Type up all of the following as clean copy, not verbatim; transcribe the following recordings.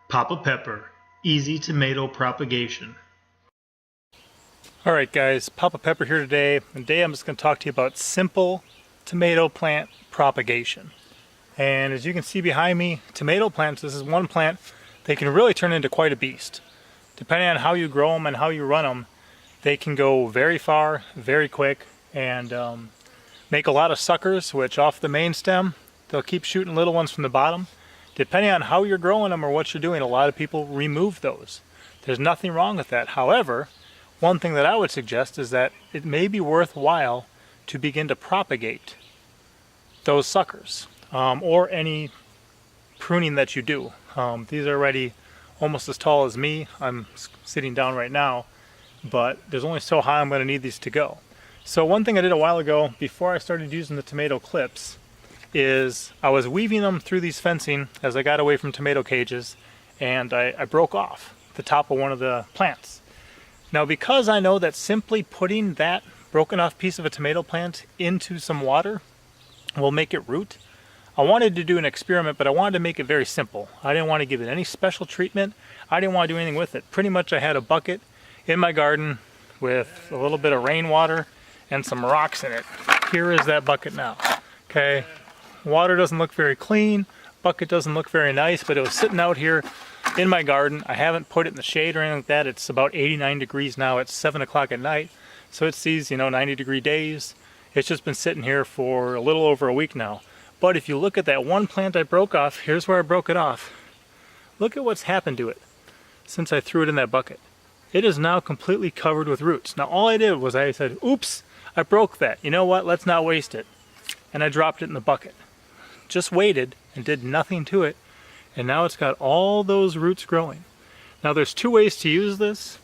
Papa Pepper, easy tomato propagation. Alright guys, Papa Pepper here today, and today I'm just going to talk to you about simple tomato plant propagation. And as you can see behind me, tomato plants, this is one plant, they can really turn into quite a beast. Depending on how you grow them and how you run them, they can go very far, very quick, and make a lot of suckers, which off the main stem, they'll keep shooting little ones from the bottom. Depending on how you're growing them or what you're doing, a lot of people remove those. There's nothing wrong with that. However, one thing that I would suggest is that it may be worthwhile to begin to propagate those suckers, or any pruning that you do. These are already almost as tall as me. I'm sitting down right now, but there's only so high I'm going to need these to go. So one thing I did a while ago, before I started using the tomato clips, is I was weaving them through these fencing as I got away from tomato cages, and I broke off the top of one of the plants. Now, because I know that simply putting that broken off piece of a tomato plant into some water will make it root, I wanted to do an experiment, but I wanted to make it very simple. I didn't want to give it any special treatment. I didn't want to do anything with it. Pretty much I had a bucket in my garden with a little bit of rainwater and some rocks in it. Here is that bucket now. Okay, water doesn't look very clean, bucket doesn't look very nice, but it was sitting out here in my garden. I haven't put it in the shade or anything like that. It's about 89 degrees now. It's 7 o'clock at night, so it's these 90-degree days. It's just been sitting here for a little over a week now. But if you look at that one plant I broke off, here's where I broke it off. Look at what's happened to it since I threw it in that bucket. It is now completely covered with roots. Now all I did was I said, oops, I broke that. You know what, let's not waste it. And I dropped it in the bucket. Just waited and did nothing to it. And now it's got all those roots growing. Now there's two ways to use this.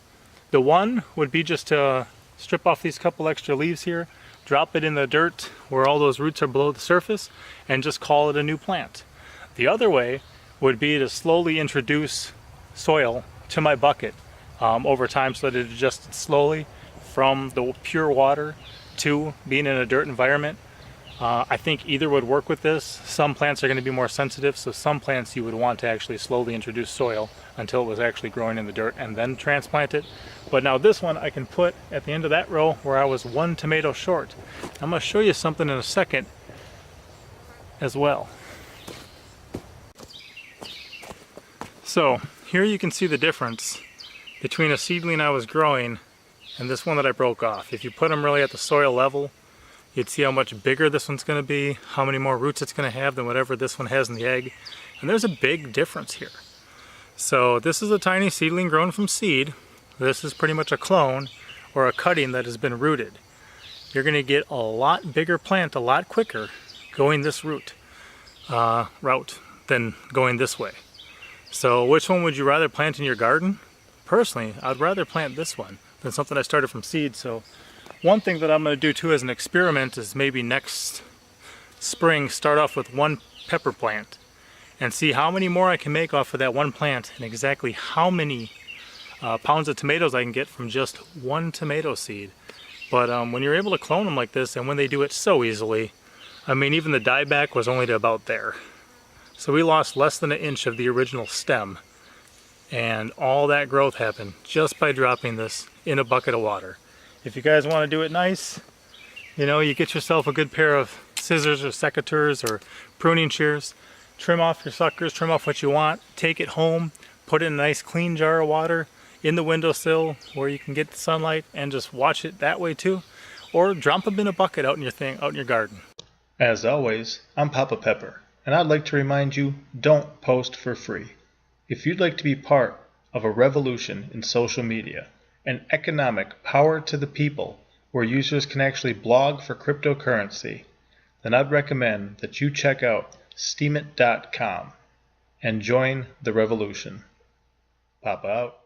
The one would be just to strip off these couple extra leaves here, drop it in the dirt where all those roots are below the surface, and just call it a new plant. The other way would be to slowly introduce soil to my bucket over time, so that it adjusts slowly from the pure water to being in a dirt environment. I think either would work with this. Some plants are going to be more sensitive, so some plants you would want to actually slowly introduce soil until it was actually growing in the dirt and then transplant it. But now this one I can put at the end of that row where I was one tomato short. I'm going to show you something in a second as well. So here you can see the difference between a seedling I was growing and this one that I broke off. If you put them really at the soil level, you'd see how much bigger this one's going to be, how many more roots it's going to have than whatever this one has in the egg. And there's a big difference here. So this is a tiny seedling grown from seed. This is pretty much a clone or a cutting that has been rooted. You're going to get a lot bigger plant a lot quicker going this route than going this way. So which one would you rather plant in your garden? Personally, I'd rather plant this one than something I started from seed. So one thing that I'm going to do too as an experiment is maybe next spring start off with one pepper plant and see how many more I can make off of that one plant and exactly how many pounds of tomatoes I can get from just one tomato seed. But when you're able to clone them like this, and when they do it so easily, I mean, even the dieback was only to about there. So we lost less than an inch of the original stem, and all that growth happened just by dropping this in a bucket of water. If you guys want to do it nice, you get yourself a good pair of scissors or secateurs or pruning shears, trim off your suckers, trim off what you want, take it home, put it in a nice clean jar of water in the windowsill where you can get the sunlight, and just watch it that way too. Or drop them in a bucket out in your garden. As always, I'm Papa Pepper, and I'd like to remind you, don't post for free. If you'd like to be part of a revolution in social media, an economic power to the people where users can actually blog for cryptocurrency, then I'd recommend that you check out steemit.com and join the revolution. Papa out.